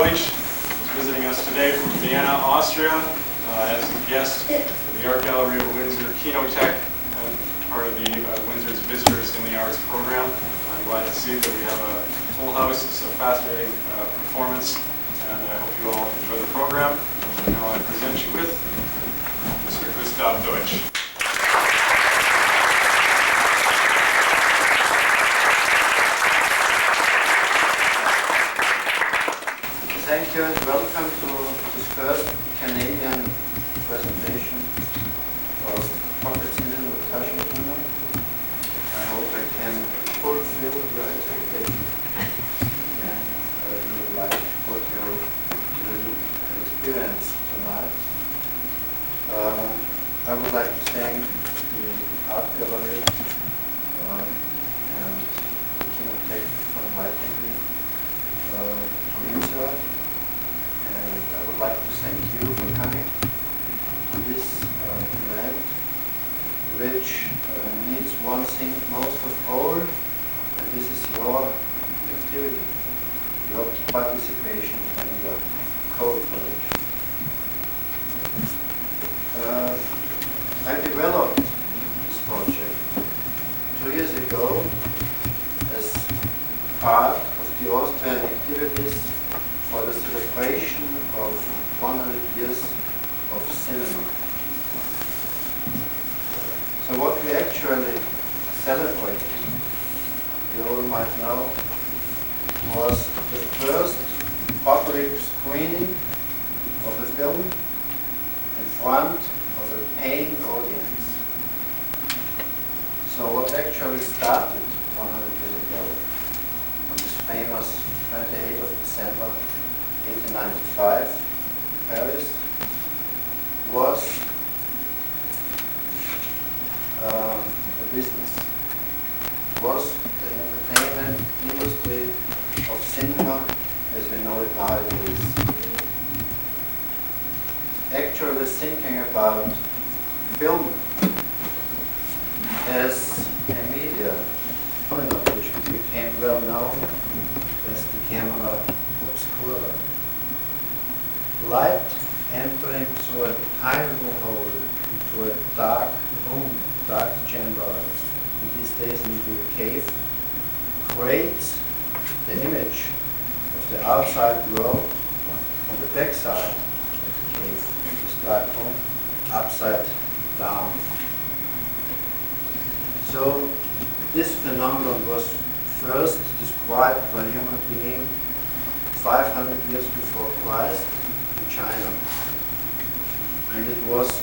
Deutsch, who's visiting us today from Vienna, Austria, as a guest in the Art Gallery of Windsor Kinotech and part of the Windsor's Visitors in the Arts program. I'm glad to see that we have a full house. It's a fascinating performance, and I hope you all enjoy the program. Now I present you with Mr. Gustav Deutsch. Thank you and welcome to this first Canadian presentation of PocketCinema with Taschenkino. I hope I can fulfill your expectation and you would like what you will experience tonight. I would like to thank the Art Gallery and the Kinotech for inviting me to Windsor. And I would like to thank you for coming to this event, which needs one thing most of all, and this is your activity, your participation and your cooperation. I developed this project 2 years ago as part of the Austrian activities for the celebration of 100 years of cinema. So what we actually celebrated, you all might know, was the first public screening of a film in front of a paying audience. So what actually started 100 years ago on this famous 28th of December 1895, Paris, was a business, was the entertainment industry of cinema as we know it nowadays. Actually thinking about film as a media, which became well known as the camera obscura. Light entering through a tiny hole into a dark room, dark chamber, in these days maybe a cave, creates the image of the outside world on the backside of the cave, this dark room, upside down. So this phenomenon was first described by a human being 500 years before Christ in China. And it was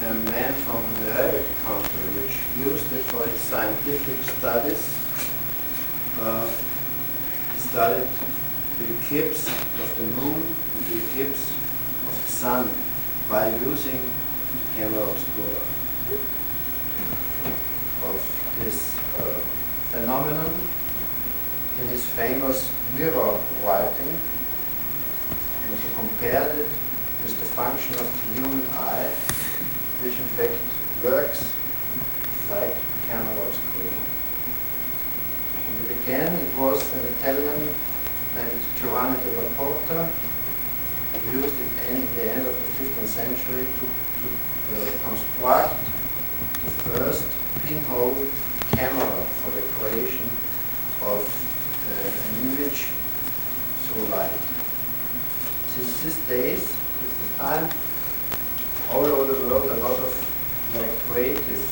a man from the Arabic country which used it for his scientific studies. He studied the eclipse of the moon and the eclipse of the sun by using camera obscura of this phenomenon in his famous mirror writing, and he compared it with the function of the human eye, which in fact works like camera obscura. And again, it was an Italian named Giovanni della Porta who used it in the end of the 15th century to construct the first pinhole camera for the creation of an image through light. Since these days, at this time, all over the world, a lot of creative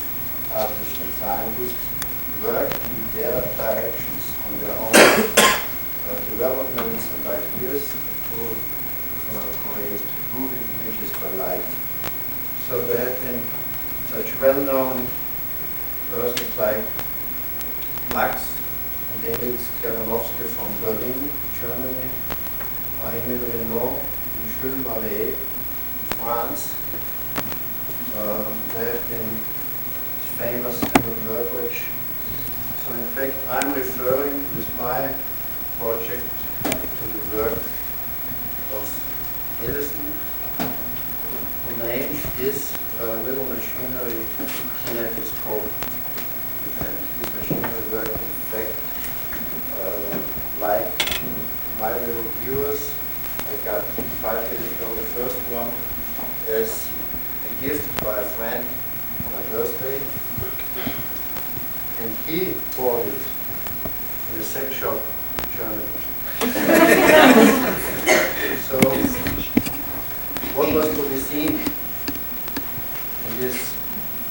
artists and scientists work in their directions, on their own developments and ideas to create moving images by light. So there have been such well-known persons like Max and Emil Skladanowski from Berlin, Germany, or Emile Renault and Jules Meitz, France. There have been famous work which, so in fact I'm referring with my project to the work of Edison. The name is Little Machinery Kinetoscope, and this machinery work in fact like my little viewers I got 5 years ago. The first one is a gift by a friend on my birthday, and he bought it in a sex shop in Germany. So, what was to be seen in this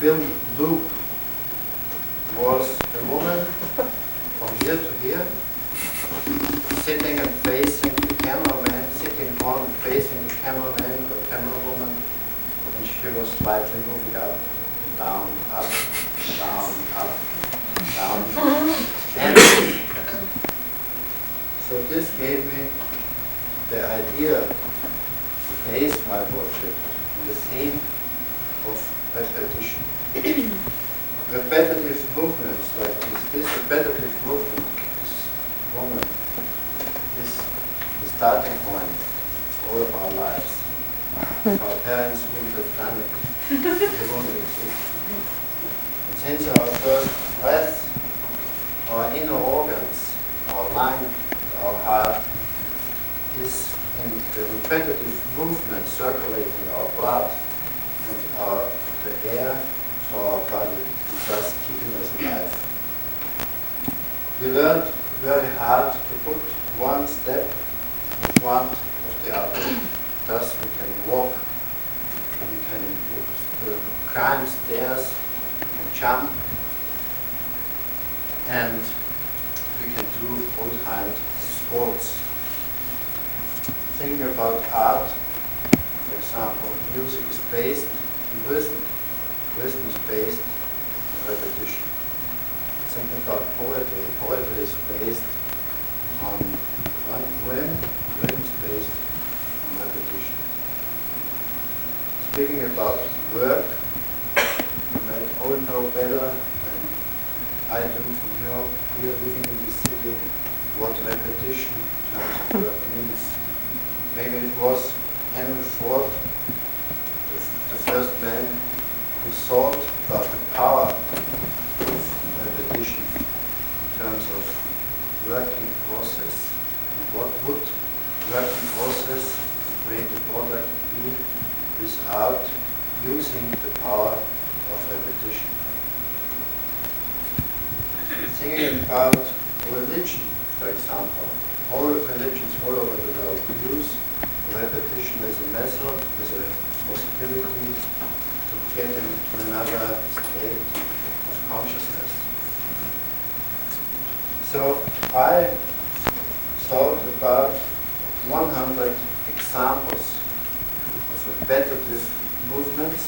film loop was a woman from here to here, sitting and facing the cameraman, sitting on and facing the cameraman or camerawoman, and she was slightly moving up, down, up, down, up, down. And so this gave me the idea to base my project on the theme of repetition. Repetitive movements like this repetitive movement, this woman, is the starting point of all of our lives. If our parents wouldn't have done it, they wouldn't exist. And since our first breath, our inner organs, our lung, our heart, is in the repetitive movement circulating our blood and the air to our body, thus keeping us alive. We learned very hard to put one step in front of the other. Thus we can walk, we can climb stairs, we can jump, and we can do all kinds of sports. Thinking about art, for example, music is based on rhythm. Rhythm is based on repetition. Thinking about poetry. Poetry is based on one rhythm. Rhythm is based on repetition. Speaking about work, you may all know better than I do from Europe, here living in this city, what repetition in terms of work means. Maybe it was Henry Ford, the first man who thought about the power of repetition in terms of working process. And what would working process to create a product be without using the power of repetition? Thinking about religion, for example, all religions all over the world use repetition as a method, as a possibility to get into another state of consciousness. So I thought about 100 examples of repetitive movements,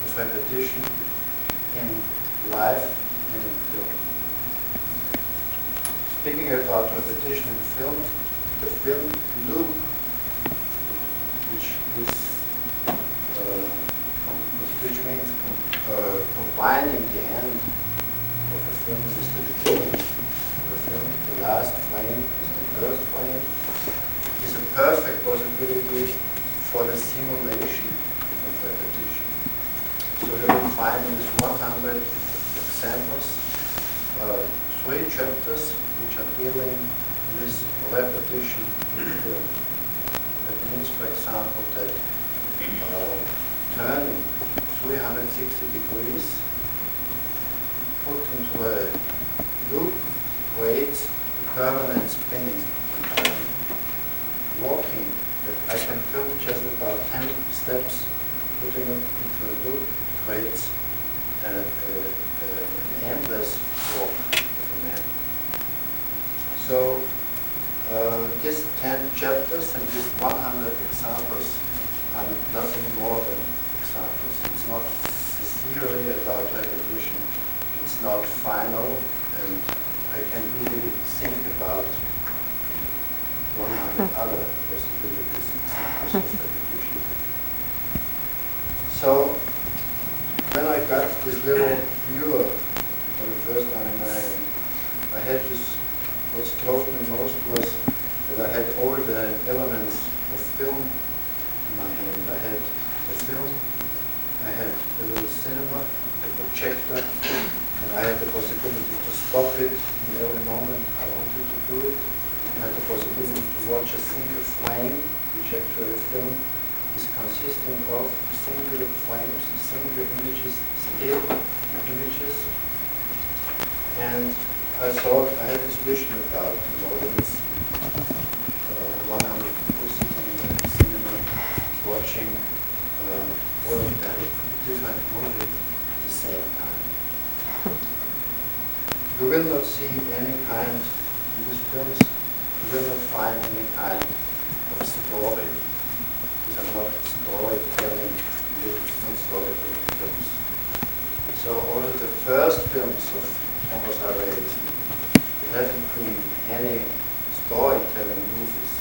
of repetition in life and in film. Speaking about repetition in film, the film loop, which means combining the end of a film with the beginning of a film, the last frame is the first frame, is a perfect possibility for the simulation of repetition. So you will find in these 100 examples 3 chapters which are dealing with repetition in film. That means, for example, that turning 360 degrees put into a loop creates a permanent spinning and turning. Walking, that I can film just about 10 steps, putting it into a loop creates an endless walk of a man. So these 10 chapters and these 100 examples are nothing more than examples. It's not a theory about repetition. It's not final, and I can really think about 100 other possibilities examples of repetition. So when I got this little mirror for the first time in my hand, I had this. What struck me most was that I had all the elements of film in my hand. I had the film, I had the little cinema, the projector, and I had the possibility to stop it in every moment I wanted to do it. had the possibility to watch a single frame, which actually the film is consisting of single frames, single images, still images. And I thought I had this vision about an audience, 100 people sitting in the cinema watching all of them different movies at the same time. You will not see any kind in these films, you will not find any kind of story. These are not storytelling films, not storytelling films. So all the first films of Thomas Harris haven't been any storytelling movies.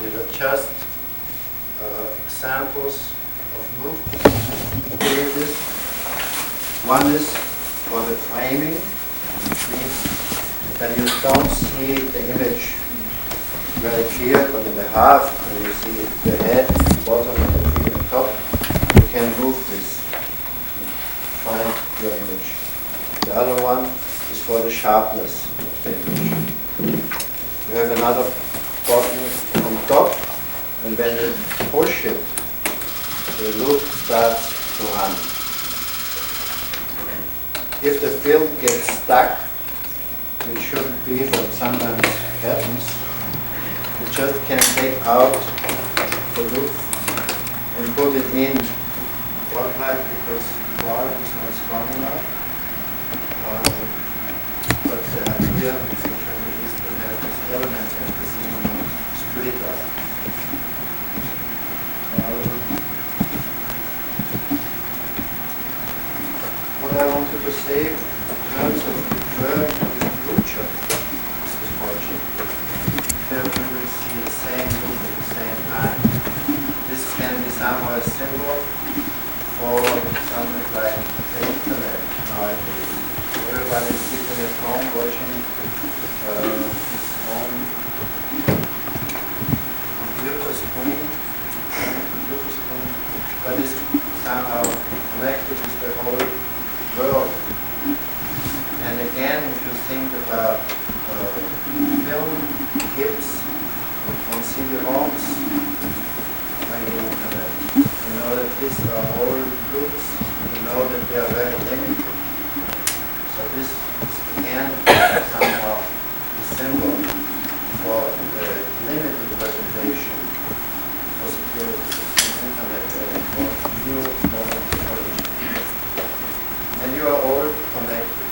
They were just examples of movies. One is for the framing, which means when you don't see the image very clear, but in the half, when you see the head, the bottom, and the feet on top, you can move this and find your image. The other one is for the sharpness of the image. You have another button on top, and when you push it, the loop starts to run. If the film gets stuck, which shouldn't be, but sometimes happens, you just can take out the loop and put it in spotlight because the bar is not strong enough. But the idea actually is to have this element and the cinema split up. What I wanted to say in terms of referring to the future of this project, where we will see the same look at the same time. This can be somehow a symbol for something like the internet nowadays. Everybody is sitting at home watching his own computer screen, but is somehow connected with the whole world. And again, if you think about film clips on CD-ROMs on the internet, you know that these are all loops, you know that they are very limited. So this is again somehow a symbol for the limited presentation possibilities of the internet or new modern technology. And you are all connected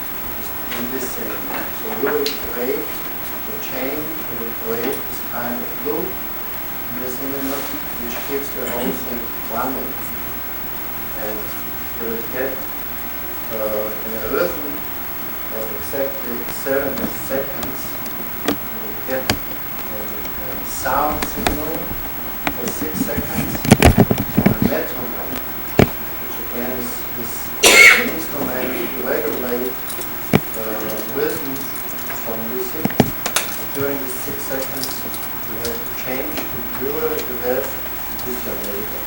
in this cinema. So you will create the chain, you will create this kind of loop in the cinema which keeps the whole thing running. And you will get in a rhythm of exactly 7 seconds, you will get a sound signal for 6 seconds on a metronome, which again is an instrument to regulate rhythm for music. And during these 6 seconds, you have to change the viewer you have with your neighbor.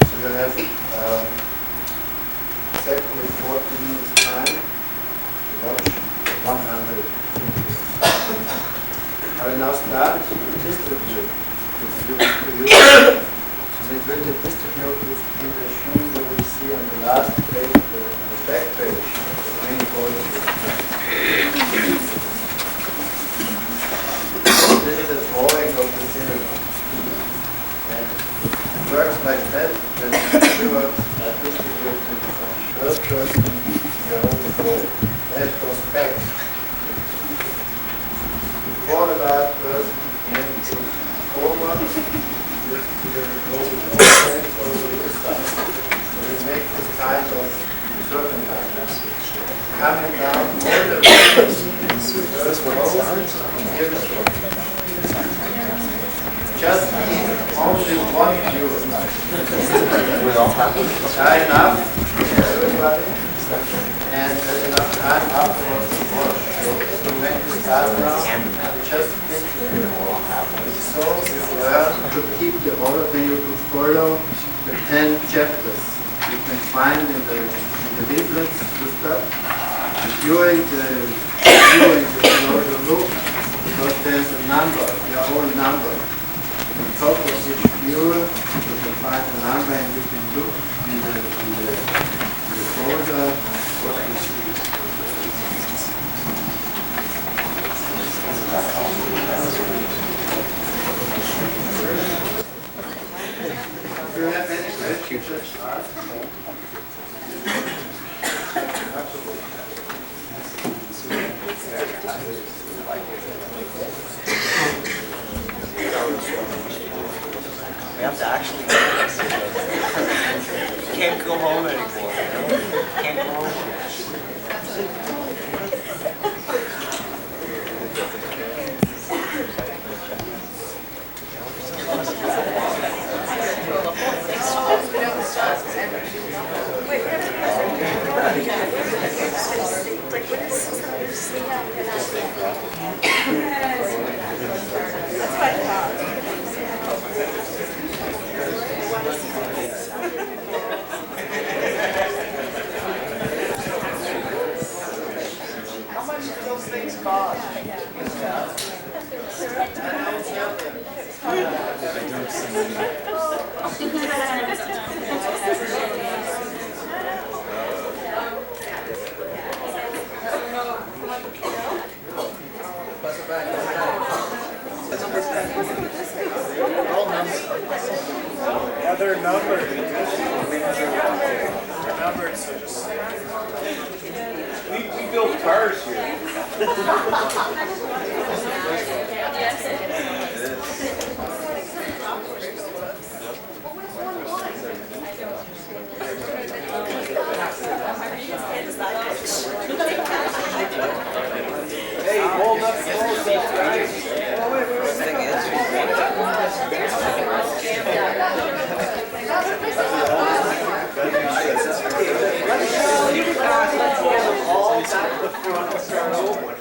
So you have exactly 40 minutes time to watch 100 videos. I will now start to distribute the views to you. And it will be distributed in the machine you will see on the last page, the back page, the main folder. This is a drawing of the cinema. And it works like that, that the viewers are distributed from first person to the whole floor. That goes back. Before the last person, and it's forward. To the this side. So we make this kind of serpentine. Coming down all the way. Just need only one view. High enough for everybody. And there's enough time afterwards to watch. So when you start now, just think so you learn to keep the order, then you can follow the 10 chapters you can find in the leaflets, Gustav. During the loop, because there's a number, your own number. On top of each viewer, you can find a number and you can look in the folder what you see. Do you have any questions? We have to actually can't go home anymore. Can't go home. How much do those things cost? Yeah, they're numbered. They're numbered, so just... We build cars here. Hey, hold up close, guys. All back to the front and start over.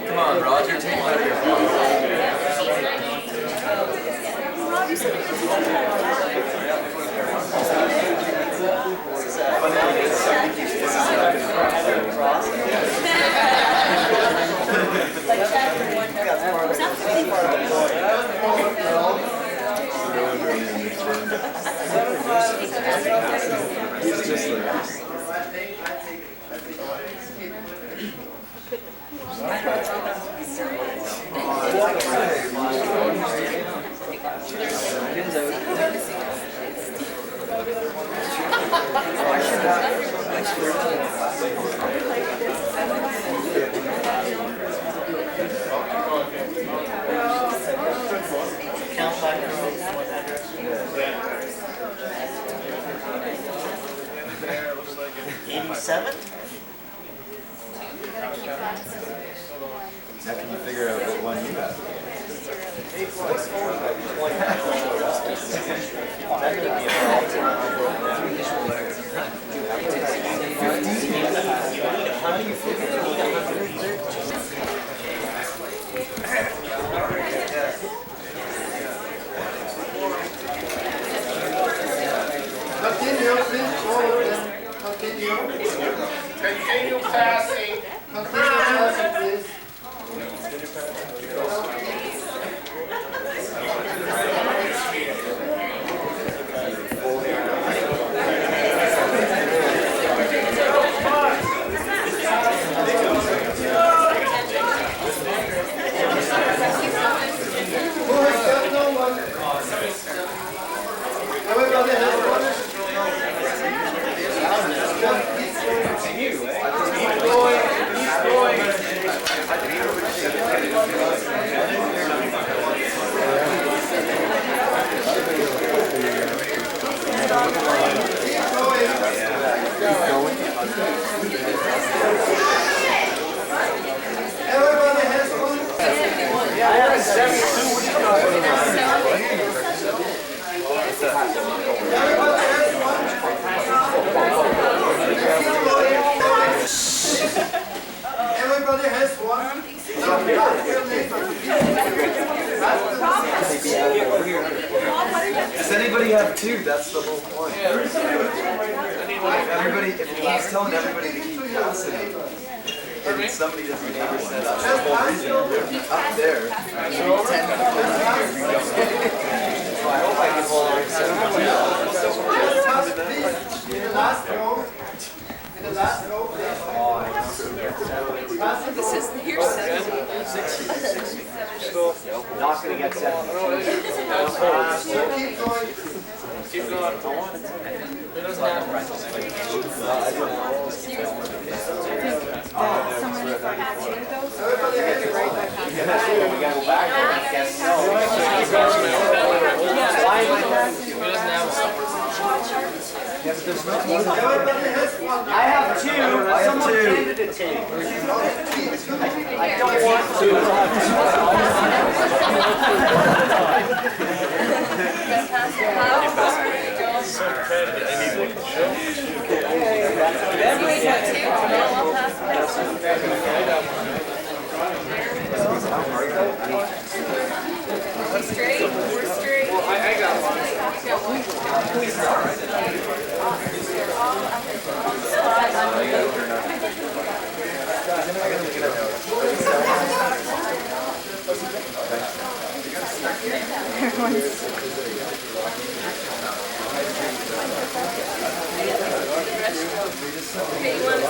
Come on, Roger, take one of your photos. Count back from what address? 87? How can you figure out what one you got? How do you figure it Continue, please, forward and continue. Continue passing. Continue passing, please. Who has got no one? Everybody has one? Everybody has one? Everybody has one? Everybody has one? Now, ask your neighbor. Does anybody have two? That's the whole point. Everybody, if you keep telling everybody to keep passing, and somebody doesn't have one, that's the whole reason. Up there, 10 people. So I hope I can hold on to Pass, please, in the last row. In the last row, please. Pass it This is, here's 70. Not gonna get 70. Keep going. Keep going. Everybody has one. We gotta go back there, I guess no. Everybody has one. I have two. Someone two. handed it to me. I don't We're straight. We're straight. I got one. Okay, you want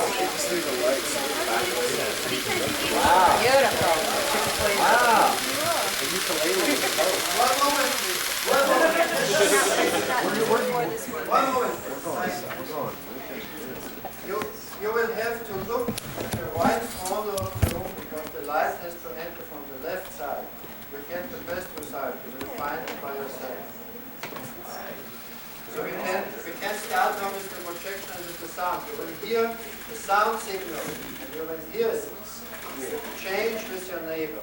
to see? Beautiful. One moment. You will have to look at the right corner of the room because the light has to enter from the left side. You get the best result. You will find it by yourself. So we can start now with the projection and with the sound. You will hear the sound signal and you will hear it change with your neighbor.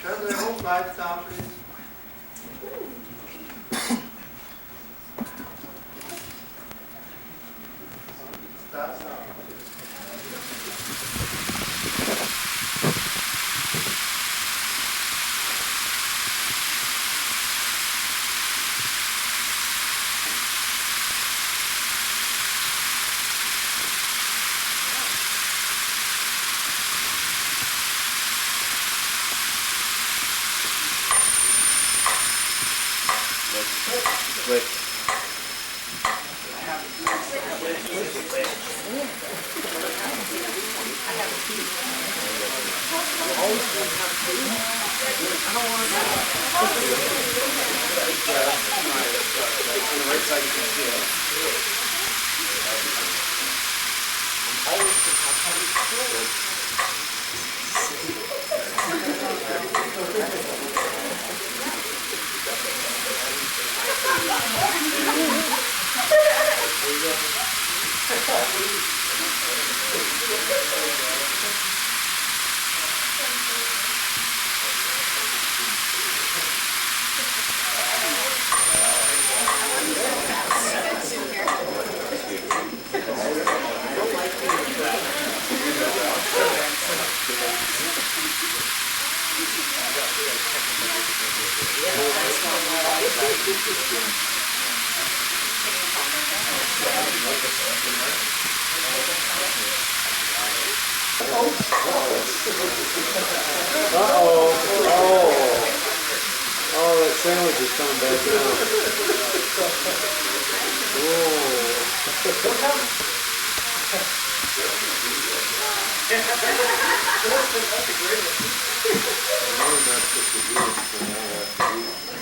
Turn the room lights down, please. Start sound. quick. Oh, that sandwich is coming back down.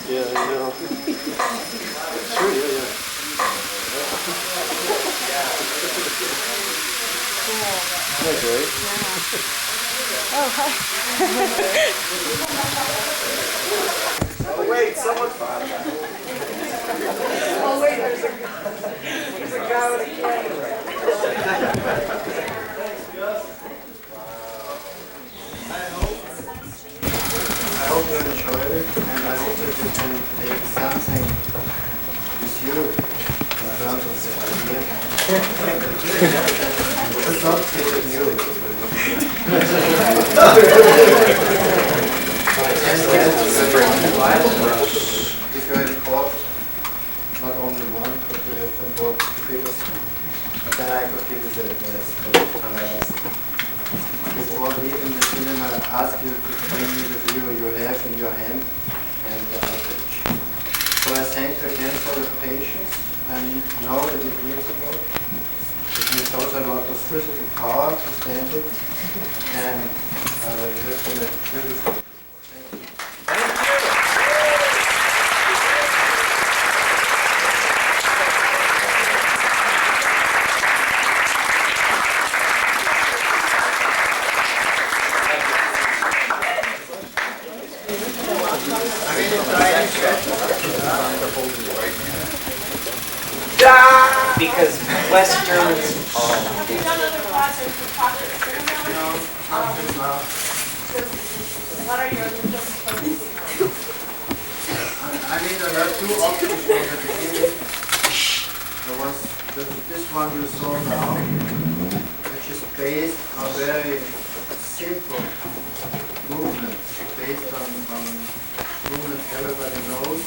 Yeah, I know. Sure, yeah. That's great. Oh, wait, someone thought about it. Oh, wait, there's a guy with a camera. I hope you enjoyed it, and I hope that you can take something with you in terms of the idea. It's not take you. If you have bought not only one, but you have them bought the biggest, but then I could give you the address. Before leaving the cinema, I ask you to bring me the view you have in your hand and the outreach. So I thank you again for your patience and know that it means a lot. It means also a lot of physical power to stand it, and you have done it beautifully. Thank you. Because West Germans You've done other projects with PocketCinema? No, up to now. What are your other films focusing on? I mean, there were two options from the beginning. There was this one you saw now, which is based on very simple movements, based on movements everybody knows,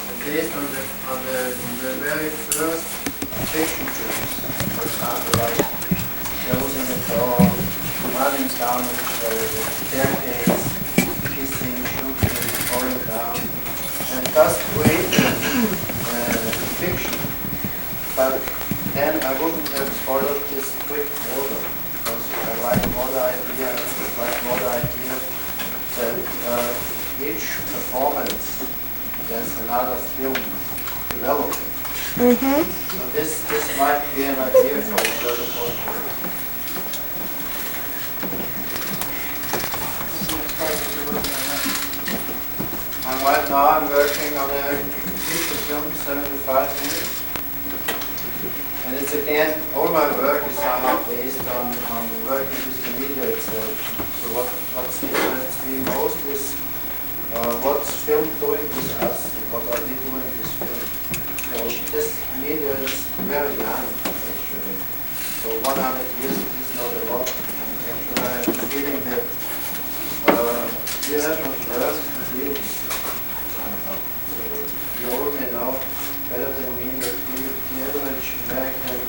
and based on the very first fiction trips. For example, like closing the door, running down the staircase, kissing, shooting, falling down, and thus created fiction. But then I wouldn't have followed this strict order, because I write another idea, that each performance there's another film developing. So this might be an idea for a further project. And right now I'm working on a feature film, 75 minutes. And it's again, all my work is somehow based on working with the media itself. So what's interests me most is what's film doing with us, and what are we doing with film. So this media is very young, actually. So 100 years is not a lot. And actually I have the feeling that we have not learned to deal with it somehow. So you all may know better than me that the average American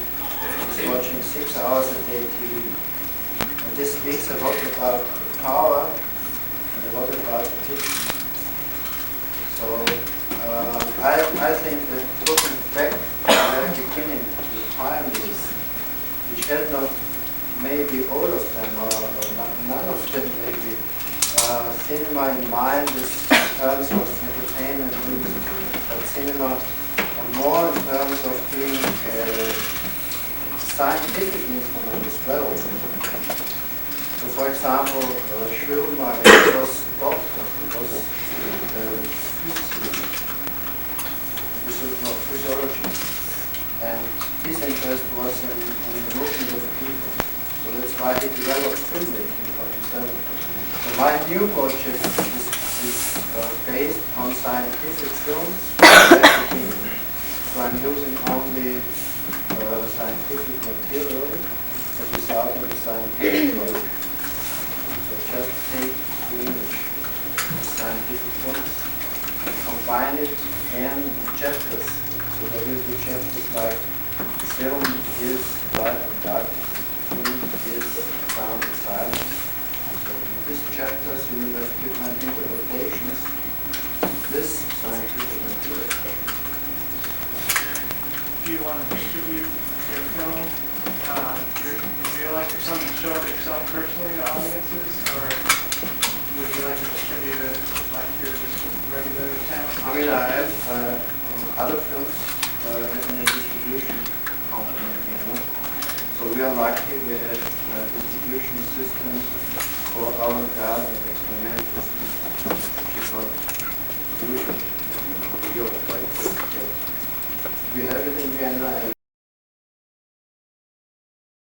is watching 6 hours a day TV. And this speaks a lot about the power and a lot about the fiction. So I think that looking back to the very beginning, the pioneers, which had not, maybe all of them, or none of them maybe, cinema in mind in terms of entertainment music, but cinema more in terms of being a scientific instrument as well. So for example, Schulmeier was a doctor, he was physiologist, and his interest was in the movement of people. So that's why he developed filmmaking for himself. So my new project is based on scientific films. So I'm using only scientific material, but without any scientific logic. So just take the image of scientific films, combine it in chapters. So there will be chapters like film is light and dark, film is sound and silence. So in these chapters you will have different interpretations of this scientific material. Do you want to distribute your film? Would you like your son to show it yourself personally to audiences, or would you like to distribute it like your regular channel? I mean, I have other films in a distribution company, you know. So we are lucky we have a distribution system for avant-garde and experimental, which is not usual in Europe like this. We have it in Vienna.